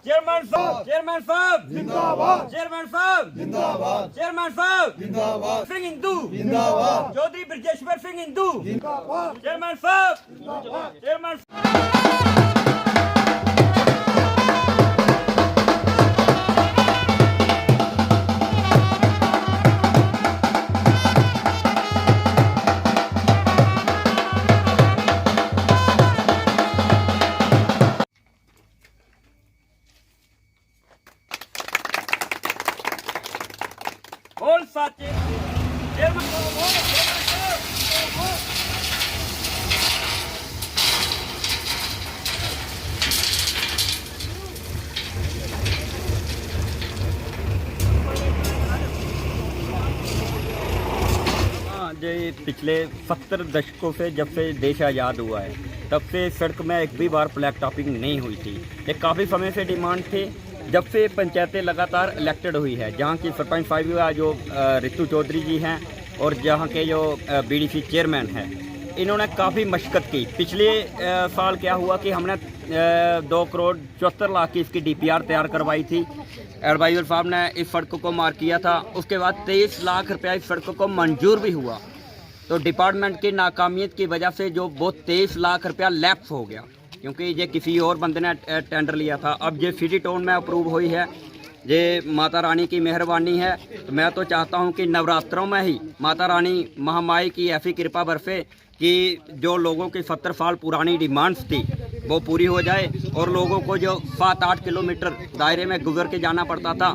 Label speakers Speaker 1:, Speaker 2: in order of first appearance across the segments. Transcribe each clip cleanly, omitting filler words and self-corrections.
Speaker 1: Chairman साहब
Speaker 2: जिंदाबाद,
Speaker 1: chairman साहब
Speaker 2: जिंदाबाद,
Speaker 1: चेयरमैन साहब
Speaker 2: जिंदाबाद,
Speaker 1: सिंह हिंदू
Speaker 2: जिंदाबाद,
Speaker 1: चौधरी ब्रजेश्वर सिंह हिंदू
Speaker 2: जिंदाबाद,
Speaker 1: चेयरमैन साहब चेयरमैन बोल साचे चेयरमैन साहब बोल चेयरमैन साहब जी पिछले 70 दशकों से जब से देश आज़ाद हुआ है तब से सड़क में एक भी बार फ्लैग टॉपिंग नहीं हुई थी। ये काफ़ी समय से डिमांड थी। जब से पंचायतें लगातार इलेक्टेड हुई है, जहाँ की सरपंच साहिबा जो रितु चौधरी जी हैं और जहाँ के जो बीडीसी चेयरमैन हैं, इन्होंने काफ़ी मशक्क़त की। पिछले साल क्या हुआ कि हमने 2,74,00,000 की इसकी DPR तैयार करवाई थी। एडवाइज़र साहब ने इस सड़क को मार्क किया था। उसके बाद 23 लाख रुपया इस सड़क को मंजूर भी हुआ। तो डिपार्टमेंट की नाकामियत की वजह से जो वो 23 लाख रुपया लैप्स हो गया, क्योंकि ये किसी और बंदे ने टेंडर लिया था। अब ये सिटी टाउन में अप्रूव हुई है। ये माता रानी की मेहरबानी है। तो मैं तो चाहता हूँ कि नवरात्रों में ही माता रानी महामाई की ऐसी कृपा बरसे कि जो लोगों की 70 साल पुरानी डिमांड्स थी वो पूरी हो जाए, और लोगों को जो 7-8 किलोमीटर दायरे में गुजर के जाना पड़ता था,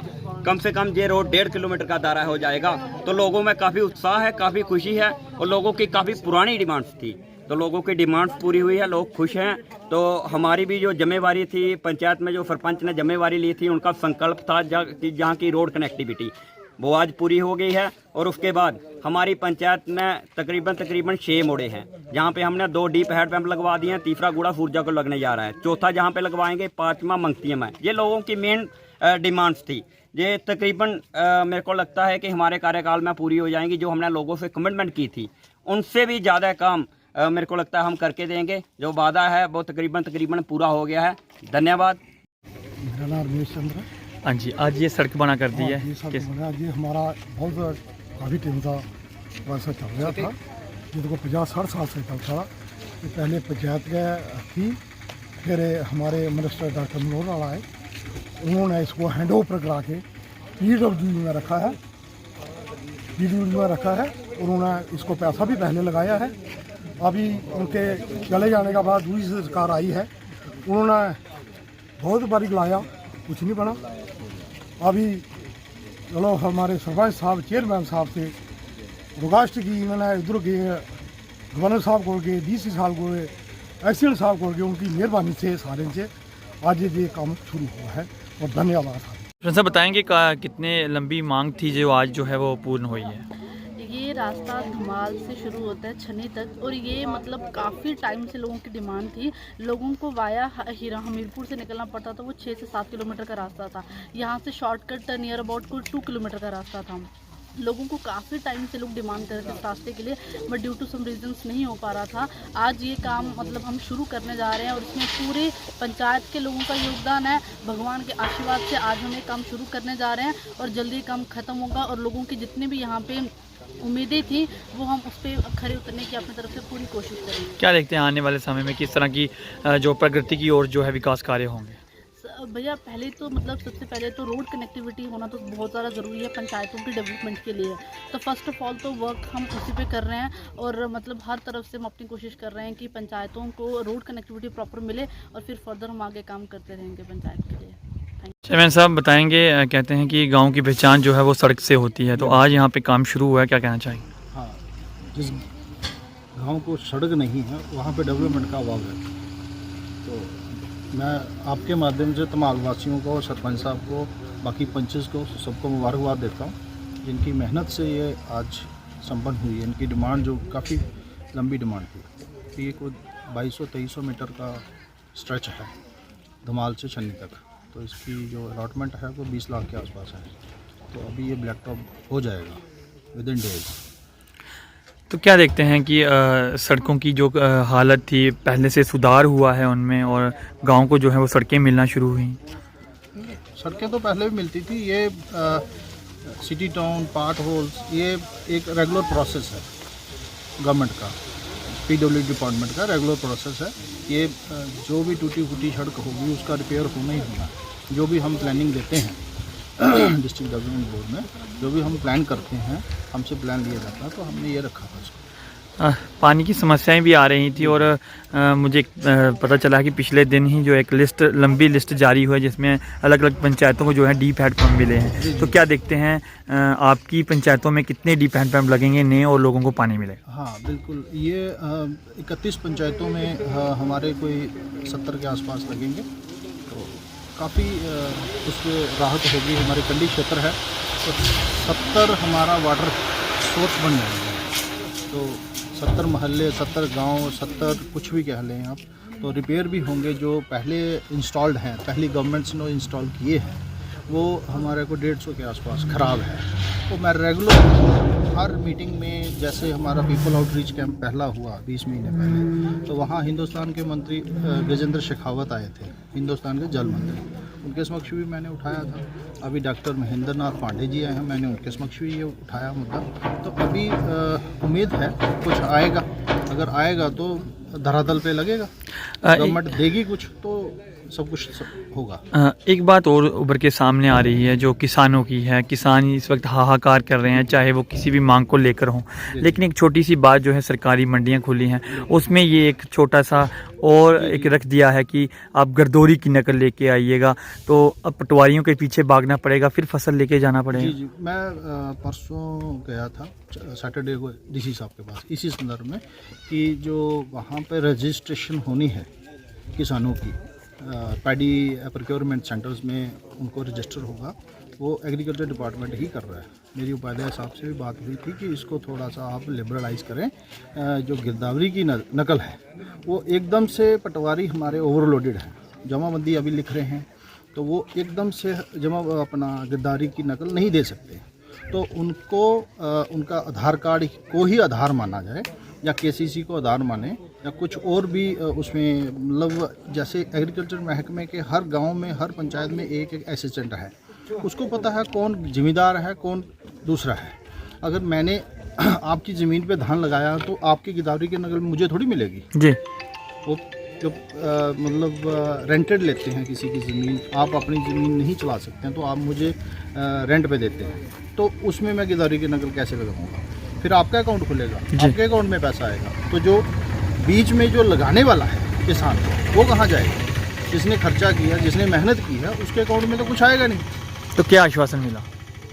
Speaker 1: कम से कम ये रोड 1.5 किलोमीटर का दायरा हो जाएगा। तो लोगों में काफ़ी उत्साह है, काफ़ी खुशी है, और लोगों की काफ़ी पुरानी डिमांड्स थी। तो लोगों की डिमांड्स पूरी हुई है, लोग खुश हैं। तो हमारी भी जो जिम्मेवारी थी, पंचायत में जो सरपंच ने जिम्मेवारी ली थी, उनका संकल्प था कि जहाँ की रोड कनेक्टिविटी वो आज पूरी हो गई है। और उसके बाद हमारी पंचायत में तकरीबन 6 मोड़े हैं, जहाँ पे हमने 2 डीप हेड पंप लगवा दिए हैं। तीसरा गुड़ा सूरजा को लगने जा रहा है। चौथा जहाँ पे लगवाएंगे, 5वां मंगतिया में। ये लोगों की मेन डिमांड्स थी। ये तकरीबन मेरे को लगता है कि हमारे कार्यकाल में पूरी हो जाएंगी। जो हमने लोगों से कमिटमेंट की थी, उनसे भी ज़्यादा काम मेरे को लगता है हम करके देंगे। जो वादा है वो तकरीबन पूरा हो गया है। धन्यवाद।
Speaker 3: मेरा नाम रमेश चंद्र।
Speaker 4: हाँ जी, आज ये सड़क बना कर दी है।
Speaker 3: ये सड़क बना, ये हमारा बहुत काफ़ी टाइम का वैसा चल रहा था। ये तो 50-60 साल से चलता रहा। ये पहले पंचायत का थी, फिर हमारे मिनिस्टर डॉक्टर मनोहर लाल आए, उन्होंने इसको हैंड ओवर करा के PWD में रखा है। PWD में रखा है। उन्होंने इसको पैसा भी पहले लगाया है। अभी उनके चले जाने के बाद दूसरी सरकार आई है, उन्होंने बहुत बारी लाया, कुछ नहीं बना। अभी चलो हमारे सरपंच साहब, चेयरमैन साहब से रुकावट की, इन्होंने इधर गए गवर्नर साहब को गए, DC साहब को गए, एक्सीडेंट साहब को गए, उनकी मेहरबानी से सारे से आज ये काम शुरू हुआ है। और धन्यवाद साहब।
Speaker 4: सर बताएंगे कितने लंबी मांग थी जो आज जो है वो पूर्ण हुई है?
Speaker 5: ये रास्ता धमाल से शुरू होता है छन्नी तक, और ये मतलब काफ़ी टाइम से लोगों की डिमांड थी। लोगों को वाया हमीरपुर से निकलना पड़ता था। वो 6 से 7 किलोमीटर का रास्ता था। यहाँ से शॉर्टकट नियर अबाउट कुल 2 किलोमीटर का रास्ता था। लोगों को काफ़ी टाइम से लोग डिमांड कर रहे थे इस रास्ते के लिए, but due to some reasons नहीं हो पा रहा था। आज ये काम मतलब हम शुरू करने जा रहे हैं, और इसमें पूरे पंचायत के लोगों का योगदान है। भगवान के आशीर्वाद से आज हम ये काम शुरू करने जा रहे हैं, और जल्दी काम ख़त्म होगा। और लोगों की जितने भी यहाँ पे उम्मीदें थी, वो हम उस पर खरे उतरने की अपनी तरफ से पूरी कोशिश करेंगे।
Speaker 4: क्या देखते हैं आने वाले समय में किस तरह की जो प्रगति की ओर जो है विकास कार्य होंगे?
Speaker 5: भैया पहले तो मतलब सबसे पहले तो रोड कनेक्टिविटी होना तो बहुत ज़्यादा ज़रूरी है पंचायतों के डेवलपमेंट के लिए। तो फर्स्ट ऑफ ऑल तो वर्क हम उसी पे कर रहे हैं, और मतलब हर तरफ से हम अपनी कोशिश कर रहे हैं कि पंचायतों को रोड कनेक्टिविटी प्रॉपर मिले, और फिर फर्दर हम आगे काम करते रहेंगे पंचायत के लिए।
Speaker 4: चेयरमैन साहब बताएंगे, कहते हैं कि गांव की पहचान जो है वो सड़क से होती है, तो आज यहाँ पे काम शुरू हुआ है, क्या कहना चाहिए?
Speaker 6: हाँ, जिस गांव को सड़क नहीं है वहाँ पे डेवलपमेंट का अभाव है। तो मैं आपके माध्यम से तमाम वासियों को, सरपंच साहब को, बाकी पंचेस को, सबको मुबारकबाद देता हूँ जिनकी मेहनत से ये आज संपन्न हुई है। इनकी डिमांड जो काफ़ी लंबी डिमांड थी कि ये कोई 2200-2300 मीटर का स्ट्रेच है धमाल से छन्नी तक, तो इसकी जो अलॉटमेंट है वो 20 लाख के आसपास है। तो अभी ये ब्लैक टॉप हो जाएगा विद इन डेज।
Speaker 4: तो क्या देखते हैं कि सड़कों की जो हालत थी पहले से सुधार हुआ है उनमें, और गांव को जो है वो सड़कें मिलना शुरू हुई?
Speaker 6: सड़कें तो पहले भी मिलती थी। ये सिटी टाउन पार्ट होल्स ये एक रेगुलर प्रोसेस है गवर्नमेंट का, पीडब्ल्यू डिपार्टमेंट का रेगुलर प्रोसेस है। ये जो भी टूटी फूटी सड़क होगी उसका रिपेयर होना ही होना। जो भी हम प्लानिंग देते हैं डिस्ट्रिक्ट डेवलपमेंट बोर्ड में, जो भी हम प्लान करते हैं, हमसे प्लान लिया जाता है, तो हमने ये रखा था इसको।
Speaker 4: पानी की समस्याएं भी आ रही थी, और मुझे पता चला कि पिछले दिन ही जो एक लिस्ट, लंबी लिस्ट जारी हुई जिसमें अलग अलग पंचायतों को जो है डीप हैंडपम्प मिले हैं। तो क्या देखते हैं आपकी पंचायतों में कितने डीप हैंडपम्प लगेंगे नए और लोगों को पानी मिलेगा?
Speaker 6: हाँ बिल्कुल, ये 31 पंचायतों में हमारे कोई 70 के आसपास लगेंगे, तो काफ़ी उस पर राहत होगी। हमारे कंडी क्षेत्र है तो 70 हमारा वाटर सोर्स बन जाएंगे। तो 70 महल्ले, 70 गांव, 70 कुछ भी कह लें आप, तो रिपेयर भी होंगे। जो पहले इंस्टॉल्ड हैं, पहली गवर्नमेंट्स ने इंस्टॉल किए हैं, वो हमारे को 150 के आसपास ख़राब है। तो मैं रेगुलर हर मीटिंग में, जैसे हमारा पीपल आउटरीच कैंप पहला हुआ 20 महीने पहले, तो वहाँ हिंदुस्तान के मंत्री गजेंद्र शेखावत आए थे, हिंदुस्तान के जल मंत्री, उनके समक्ष भी मैंने उठाया था। अभी डॉक्टर महेंद्र नाथ पांडे जी आए हैं, मैंने उनके समक्ष भी ये उठाया मुद्दा। तो अभी उम्मीद है कुछ आएगा, अगर आएगा तो धरातल पे लगेगा, गवर्नमेंट देगी कुछ तो सब कुछ होगा।
Speaker 4: एक बात और उभर के सामने आ रही है जो किसानों की है। किसान इस वक्त हाहाकार कर रहे हैं, चाहे वो किसी भी मांग को लेकर हों, लेकिन एक छोटी सी बात जो है, सरकारी मंडियां खुली हैं, उसमें ये एक छोटा सा और एक रख दिया है कि आप गर्दौरी की नकल लेके आइएगा, तो अब पटवारियों के पीछे भागना पड़ेगा, फिर फसल लेके जाना पड़ेगा।
Speaker 6: जी, मैं परसों गया था सैटरडे को डीसी साहब के पास इसी संदर्भ में कि जो वहाँ पे रजिस्ट्रेशन होनी है किसानों की, पैडी प्रोक्योरमेंट सेंटर्स में उनको रजिस्टर होगा, वो एग्रीकल्चर डिपार्टमेंट ही कर रहा है। मेरी उपाध्याय साहब से भी बात हुई थी कि इसको थोड़ा सा आप लिबरलाइज़ करें। जो गिरदावरी की नकल है वो एकदम से, पटवारी हमारे ओवरलोडेड है, जमाबंदी अभी लिख रहे हैं, तो वो एकदम से अपना गिरदावरी की नकल नहीं दे सकते। तो उनको उनका आधार कार्ड को ही आधार माना जाए, या केसीसी को आधार माने, या कुछ और भी उसमें, मतलब जैसे एग्रीकल्चर महकमे के हर गांव में, हर पंचायत में एक एक असिस्टेंट है, उसको पता है कौन जिम्मेदार है, कौन दूसरा है। अगर मैंने आपकी ज़मीन पे धान लगाया तो आपकी गिरदावरी की नकल मुझे थोड़ी मिलेगी जी। वो जो मतलब रेंटेड लेते हैं किसी की ज़मीन, आप अपनी ज़मीन नहीं चला सकते हैं, तो आप मुझे रेंट पे देते हैं, तो उसमें मैं गिरदावरी की नकल कैसे लगाऊंगा? फिर आपका अकाउंट खुलेगा, आपके अकाउंट में पैसा आएगा, तो जो बीच में जो लगाने वाला है किसान, वो कहाँ जाएगा? जिसने खर्चा किया, जिसने मेहनत की है, उसके अकाउंट में तो कुछ आएगा नहीं।
Speaker 4: तो क्या आश्वासन मिला?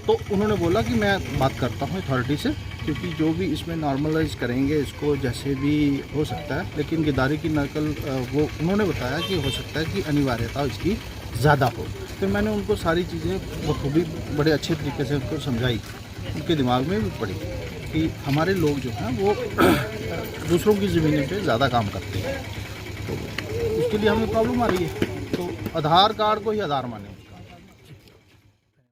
Speaker 6: तो उन्होंने बोला कि मैं बात करता हूँ अथॉरिटी से, क्योंकि जो भी इसमें नॉर्मलाइज करेंगे इसको जैसे भी हो सकता है, लेकिन गिरदावरी की नकल वो उन्होंने बताया कि हो सकता है कि अनिवार्यता इसकी ज़्यादा हो। फिर मैंने उनको सारी चीज़ें बखूबी बड़े अच्छे तरीके से उनको समझाई, उनके दिमाग में भी पड़ी कि हमारे लोग जो हैं वो दूसरों की ज़मीनों पे ज़्यादा काम करते हैं, तो उसके लिए हमें प्रॉब्लम आ रही है। तो आधार कार्ड को ही आधार माने।